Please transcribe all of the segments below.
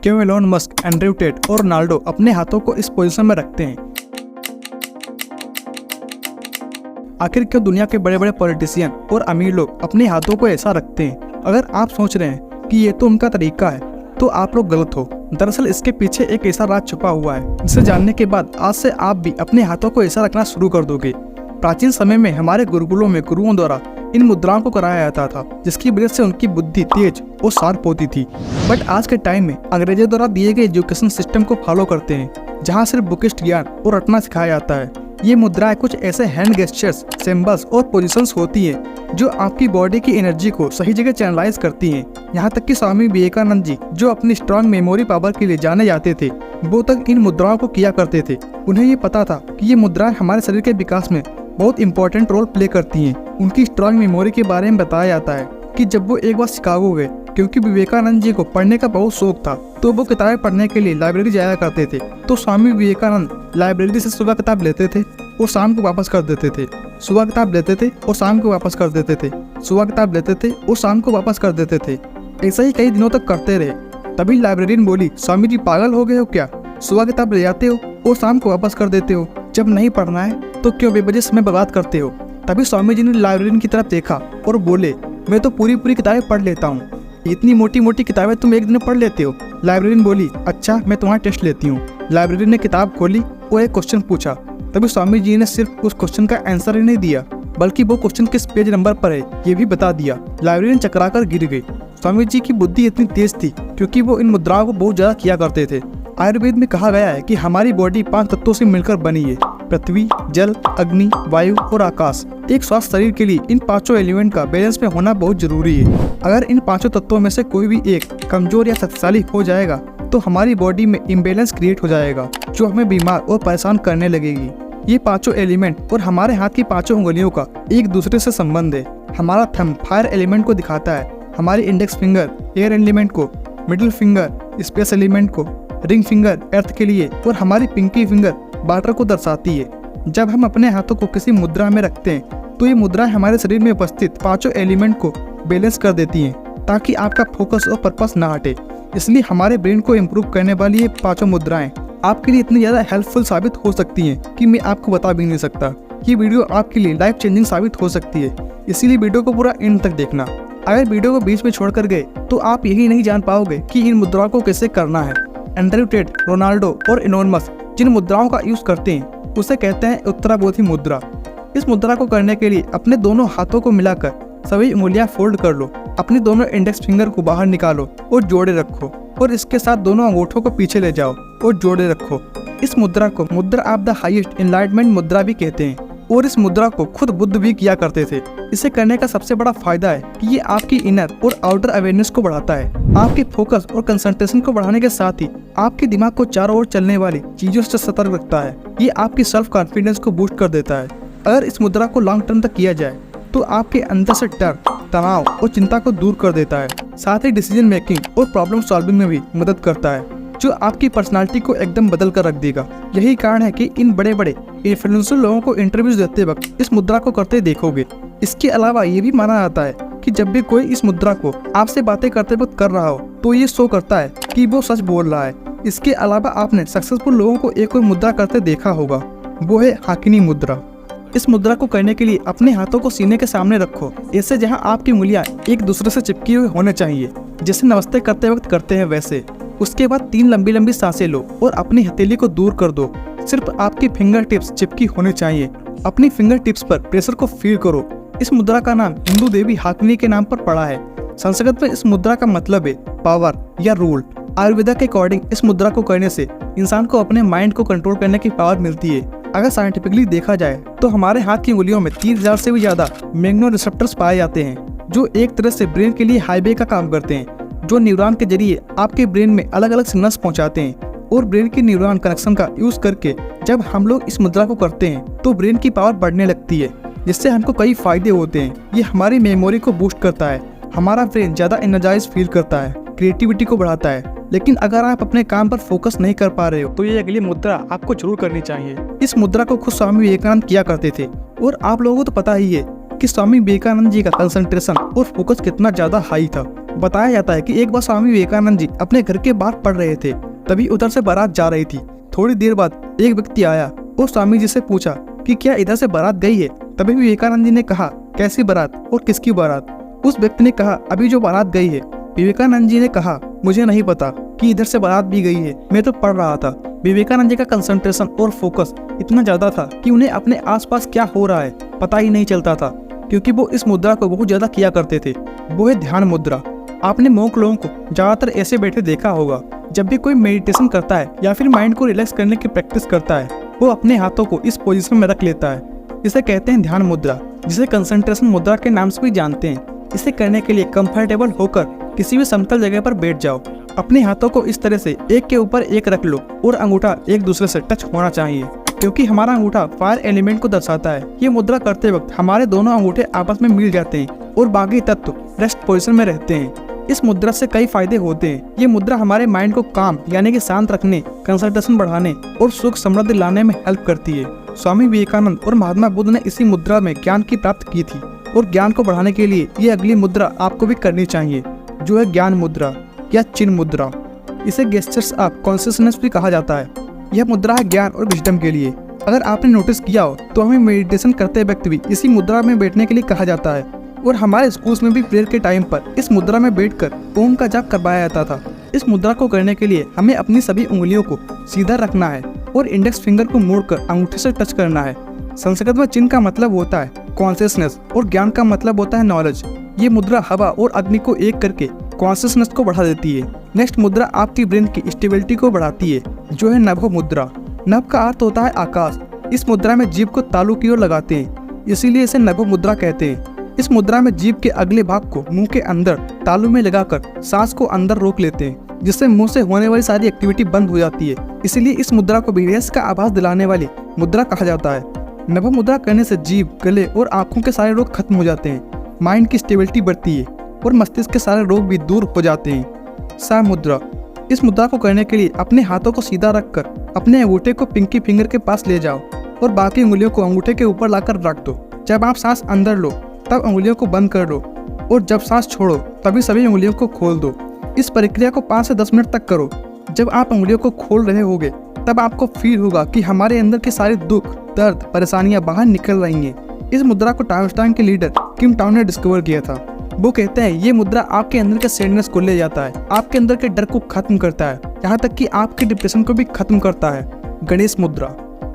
क्यों Elon Musk, Andrew Tate और Ronaldo अपने हाथों को इस पोजीशन में रखते हैं? आखिर क्यों दुनिया के बड़े बड़े पॉलिटिशियन और अमीर लोग अपने हाथों को ऐसा रखते हैं? अगर आप सोच रहे हैं कि ये तो उनका तरीका है, तो आप लोग गलत हो। दरअसल इसके पीछे एक ऐसा राज छुपा हुआ है, जिसे जानने के बाद आज से आप भी अपने हाथों को ऐसा रखना शुरू कर दोगे। प्राचीन समय में हमारे गुरुकुलों में गुरुओं द्वारा इन मुद्राओं को कराया जाता था, जिसकी वजह से उनकी बुद्धि तेज और शार्प होती थी। बट आज के टाइम में अंग्रेजों द्वारा दिए गए एजुकेशन सिस्टम को फॉलो करते हैं, जहाँ सिर्फ बुकिस्ट ज्ञान और रटना सिखाया जाता है। ये मुद्राएं कुछ ऐसे हैंड गेस्चर्स, सिंबल्स और पोजीशंस होती हैं जो आपकी बॉडी की एनर्जी को सही जगह चैनलाइज करती हैं। यहाँ तक कि स्वामी विवेकानंद जी, जो अपनी स्ट्रांग मेमोरी पावर के लिए जाने जाते थे, वो तक इन मुद्राओं को किया करते थे। उन्हें ये पता था कि ये मुद्राएं हमारे शरीर के विकास में बहुत इंपॉर्टेंट रोल प्ले करती हैं। उनकी स्ट्रांग मेमोरी के बारे में बताया जाता है कि जब वो एक बार शिकागो गए, क्योंकि विवेकानंद जी को पढ़ने का बहुत शौक था, तो वो किताबें पढ़ने के लिए लाइब्रेरी जाया करते थे। तो स्वामी विवेकानंद लाइब्रेरी से सुबह किताब लेते थे और शाम को वापस कर देते थे, सुबह किताब लेते थे और शाम को वापस कर देते थे, सुबह किताब लेते थे और शाम को वापस कर देते थे। ऐसा ही कई दिनों तक करते रहे। तभी लाइब्रेरियन बोली, स्वामी जी पागल हो गए हो क्या? सुबह किताब ले जाते हो और शाम को वापस कर देते हो। जब नहीं पढ़ना है तो क्यों बेवजह समय बर्बाद करते हो? तभी स्वामी जी ने लाइब्रेरियन की तरफ देखा और बोले, मैं तो पूरी किताबें पढ़ लेता हूँ। इतनी मोटी मोटी किताबें तुम एक दिन में पढ़ लेते हो? लाइब्रेरियन बोली, अच्छा मैं तुम्हारा टेस्ट लेती हूँ। लाइब्रेरियन ने किताब खोली और एक क्वेश्चन पूछा। तभी स्वामी जी ने सिर्फ उस क्वेश्चन का आंसर ही नहीं दिया, बल्कि वो क्वेश्चन किस पेज नंबर पर है ये भी बता दिया। लाइब्रेरियन चकरा कर गिर गई। स्वामी जी की बुद्धि इतनी तेज थी क्योंकि वो इन मुद्राओं को बहुत ज्यादा किया करते थे। आयुर्वेद में कहा गया है कि हमारी बॉडी 5 तत्वों से मिलकर बनी है: पृथ्वी, जल, अग्नि, वायु और आकाश। एक स्वस्थ शरीर के लिए इन 5 एलिमेंट का बैलेंस में होना बहुत जरूरी है। अगर इन 5 तत्वों में से कोई भी एक कमजोर या शक्तिशाली हो जाएगा तो हमारी बॉडी में इम्बैलेंस क्रिएट हो जाएगा, जो हमें बीमार और परेशान करने लगेगी। ये 5 एलिमेंट और हमारे हाथ की 5 उंगलियों का एक दूसरे से संबंध है। हमारा थंब फायर एलिमेंट को दिखाता है, हमारी इंडेक्स फिंगर एयर एलिमेंट को, मिडिल फिंगर स्पेस एलिमेंट को, रिंग फिंगर अर्थ के लिए और हमारी पिंकी फिंगर वाटर को दर्शाती है। जब हम अपने हाथों को किसी मुद्रा में रखते हैं तो ये मुद्राएं हमारे शरीर में उपस्थित 5 एलिमेंट को बैलेंस कर देती हैं, ताकि आपका फोकस और पर्पस ना हटे। इसलिए हमारे ब्रेन को इम्प्रूव करने वाली ये 5 मुद्राएं आपके लिए इतनी ज़्यादा हेल्पफुल साबित हो सकती हैं कि मैं आपको बता भी नहीं सकता। ये वीडियो आपके लिए लाइफ चेंजिंग साबित हो सकती है, इसीलिए वीडियो को पूरा एंड तक देखना। अगर वीडियो को बीच में छोड़कर गए तो आप यही नहीं जान पाओगे कि इन मुद्राओं को कैसे करना है। एंड्रयू टेट, रोनाल्डो और एलोन मस्क जिन मुद्राओं का यूज करते हैं उसे कहते हैं उत्तराबोधि मुद्रा। इस मुद्रा को करने के लिए अपने दोनों हाथों को मिलाकर सभी उंगलियां फोल्ड कर लो, अपने दोनों इंडेक्स फिंगर को बाहर निकालो और जोड़े रखो, और इसके साथ दोनों अंगूठों को पीछे ले जाओ और जोड़े रखो। इस मुद्रा को मुद्रा ऑफ द हाईएस्ट एनलाइटमेंट मुद्रा भी कहते हैं, और इस मुद्रा को खुद बुद्ध भी किया करते थे। इसे करने का सबसे बड़ा फायदा है कि ये आपकी इनर और आउटर अवेयरनेस को बढ़ाता है। आपके फोकस और कंसंट्रेशन को बढ़ाने के साथ ही आपके दिमाग को चारों ओर चलने वाली चीजों से सतर्क रखता है। ये आपकी सेल्फ कॉन्फिडेंस को बूस्ट कर देता है। अगर इस मुद्रा को लॉन्ग टर्म तक किया जाए तो आपके अंदर से डर, तनाव और चिंता को दूर कर देता है। साथ ही डिसीजन मेकिंग और प्रॉब्लम सॉल्विंग में भी मदद करता है, जो आपकी पर्सनालिटी को एकदम बदल कर रख देगा। यही कारण है कि इन बड़े बड़े इन्फ्लुएंसर लोगों को इंटरव्यूज देते वक्त इस मुद्रा को करते देखोगे। इसके अलावा ये भी माना जाता है कि जब भी कोई इस मुद्रा को आपसे बातें करते वक्त कर रहा हो तो ये शो करता है कि वो सच बोल रहा है। इसके अलावा आपने सक्सेसफुल लोगों को एक और मुद्रा करते देखा होगा, वो है हाकिनी मुद्रा। इस मुद्रा को करने के लिए अपने हाथों को सीने के सामने रखो, ऐसे जहां आपकी उंगलियां एक दूसरे से चिपकी हुई होने चाहिए, जैसे नमस्ते करते वक्त करते हैं वैसे। उसके बाद 3 लंबी लंबी सांसें लो और अपनी हथेली को दूर कर दो। सिर्फ आपकी फिंगर टिप्स चिपकी होनी चाहिए। अपनी फिंगर टिप्स पर प्रेशर को फील करो। इस मुद्रा का नाम हिंदू देवी हाकिनी के नाम पर पड़ा है। संस्कृत में इस मुद्रा का मतलब है पावर या रूल। आयुर्वेदा के अकॉर्डिंग इस मुद्रा को करने से इंसान को अपने माइंड को कंट्रोल करने की पावर मिलती है। अगर साइंटिफिकली देखा जाए तो हमारे हाथ की उंगलियों में 30,000 से भी ज्यादा मैग्नो रिसेप्टर्स पाए जाते हैं, जो एक तरह से ब्रेन के लिए हाईवे का काम करते हैं, जो न्यूरॉन के जरिए आपके ब्रेन में अलग अलग सिग्नल्स पहुंचाते हैं। और ब्रेन के न्यूरॉन कनेक्शन का यूज करके जब हम लोग इस मुद्रा को करते हैं तो ब्रेन की पावर बढ़ने लगती है, जिससे हमको कई फायदे होते हैं। ये हमारी मेमोरी को बूस्ट करता है, हमारा ब्रेन ज्यादा एनर्जाइज फील करता है, क्रिएटिविटी को बढ़ाता है। लेकिन अगर आप अपने काम पर फोकस नहीं कर पा रहे हो तो ये अगली मुद्रा आपको जरूर करनी चाहिए। इस मुद्रा को खुद स्वामी विवेकानंद किया करते थे, और आप लोगों को तो पता ही है कि स्वामी विवेकानंद जी का कंसंट्रेशन और फोकस कितना ज्यादा हाई था। बताया जाता है कि एक बार स्वामी विवेकानंद जी अपने घर के बाहर पढ़ रहे थे, तभी उधर से बारात जा रही थी। थोड़ी देर बाद एक व्यक्ति आया और स्वामी जी से पूछा कि क्या इधर से बारात गई है। तभी विवेकानंद जी ने कहा, कैसी बारात और किसकी बारात। उस व्यक्ति ने कहा, अभी जो बारात गई है। विवेकानंद जी ने कहा, मुझे नहीं पता कि इधर से बारात भी गई है, मैं तो पढ़ रहा था। विवेकानंद जी का कंसंट्रेशन और फोकस इतना ज्यादा था कि उन्हें अपने आसपास क्या हो रहा है पता ही नहीं चलता था, क्योंकि वो इस मुद्रा को बहुत ज्यादा किया करते थे। वो है ध्यान मुद्रा। आपने मोंक लोगों को ज्यादातर ऐसे बैठे देखा होगा। जब भी कोई मेडिटेशन करता है या फिर माइंड को रिलैक्स करने की प्रैक्टिस करता है, वो अपने हाथों को इस पोजीशन में रख लेता है। इसे कहते हैं ध्यान मुद्रा, जिसे कंसंट्रेशन मुद्रा के नाम से भी जानते हैं। इसे करने के लिए कंफर्टेबल होकर किसी भी समतल जगह पर बैठ जाओ। अपने हाथों को इस तरह से एक के ऊपर एक रख लो और अंगूठा एक दूसरे से टच होना चाहिए, क्योंकि हमारा अंगूठा फायर एलिमेंट को दर्शाता है। ये मुद्रा करते वक्त हमारे दोनों अंगूठे आपस में मिल जाते हैं और बाकी तत्व रेस्ट पोजीशन में रहते हैं। इस मुद्रा से कई फायदे होते हैं। ये मुद्रा हमारे माइंड को काम यानी कि शांत रखने, कंसंट्रेशन बढ़ाने और सुख समृद्धि लाने में हेल्प करती है। स्वामी विवेकानंद और महात्मा बुद्ध ने इसी मुद्रा में ज्ञान की प्राप्त की थी, और ज्ञान को बढ़ाने के लिए ये अगली मुद्रा आपको भी करनी चाहिए, जो है ज्ञान मुद्रा या चिन्ह मुद्रा। इसे गेस्चर्स ऑफ कॉन्शियसनेस भी कहा जाता है। यह मुद्रा है ज्ञान और विजडम के लिए। अगर आपने नोटिस किया हो तो हमें मेडिटेशन करते वक्त भी इसी मुद्रा में बैठने के लिए कहा जाता है, और हमारे स्कूल्स में भी प्रेयर के टाइम पर इस मुद्रा में बैठकर ओम का जाप करवाया जाता था। इस मुद्रा को करने के लिए हमें अपनी सभी उंगलियों को सीधा रखना है और इंडेक्स फिंगर को मोड़कर अंगूठे से टच करना है। संस्कृत में चिन्ह का मतलब होता है कॉन्शियसनेस और ज्ञान का मतलब होता है नॉलेज। ये मुद्रा हवा और अग्नि को एक करके कॉन्शियसनेस को बढ़ा देती है। नेक्स्ट मुद्रा आपकी ब्रेन की स्टेबिलिटी को बढ़ाती है, जो है नभ मुद्रा। नभ का अर्थ होता है आकाश। इस मुद्रा में जीभ को तालू की ओर लगाते हैं, इसीलिए इसे नभ मुद्रा कहते हैं। इस मुद्रा में जीभ के अगले भाग को मुंह के अंदर तालू में लगाकर सांस को अंदर रोक लेते हैं, जिससे मुंह से होने वाली सारी एक्टिविटी बंद हो जाती है। इसीलिए इस मुद्रा को भी रेस्ट का आभास दिलाने वाली मुद्रा कहा जाता है। नभ मुद्रा करने से जीभ, गले और आंखों के सारे रोग खत्म हो जाते हैं, माइंड की स्टेबिलिटी बढ़ती है और मस्तिष्क के सारे रोग भी दूर हो जाते हैं। सा मुद्रा। इस मुद्रा को करने के लिए अपने हाथों को सीधा रखकर अपने अंगूठे को पिंकी फिंगर के पास ले जाओ और बाकी उंगलियों को अंगूठे के ऊपर लाकर रख दो। जब आप सांस अंदर लो तब उंगलियों को बंद कर दो, और जब सांस छोड़ो तभी सभी उंगलियों को खोल दो। इस प्रक्रिया को 5 से 10 मिनट तक करो। जब आप उंगलियों को खोल रहे होगे तब आपको फील होगा कि हमारे अंदर के सारे दुख, दर्द, परेशानियां बाहर निकल रही हैं। इस मुद्रा को टाइम के लीडर किम टाउन ने डिस्कवर किया था। वो कहते हैं ये मुद्रा आपके अंदर के सैडनेस को ले जाता है, आपके अंदर के डर को खत्म करता है, यहाँ तक कि आपके डिप्रेशन को भी खत्म करता है। गणेश मुद्रा।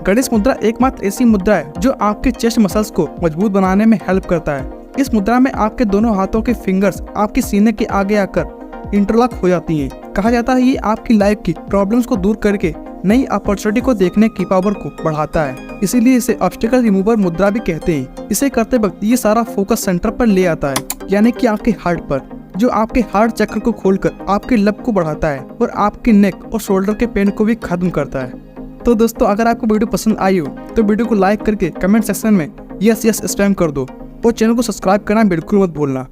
गणेश मुद्रा एकमात्र ऐसी मुद्रा है जो आपके चेस्ट मसल्स को मजबूत बनाने में हेल्प करता है। इस मुद्रा में आपके दोनों हाथों के फिंगर्स आपके सीने के आगे आकर इंटरलॉक हो जाती हैं। कहा जाता है ये आपकी लाइफ की प्रॉब्लम्स को दूर करके नई अपॉर्चुनिटी को देखने की पावर को बढ़ाता है, इसीलिए इसे ऑब्स्टिकल रिमूवर मुद्रा भी कहते हैं। इसे करते वक्त ये सारा फोकस सेंटर पर ले आता है, यानी कि आपके हार्ट पर, जो आपके हार्ट चक्र को खोलकर आपके लब को बढ़ाता है और आपके नेक और शोल्डर के पेन को भी खत्म करता है। तो दोस्तों, अगर आपको वीडियो पसंद आई हो तो वीडियो को लाइक करके कमेंट सेक्शन में यस स्पैम कर दो, और चैनल को सब्सक्राइब करना बिल्कुल मत भूलना।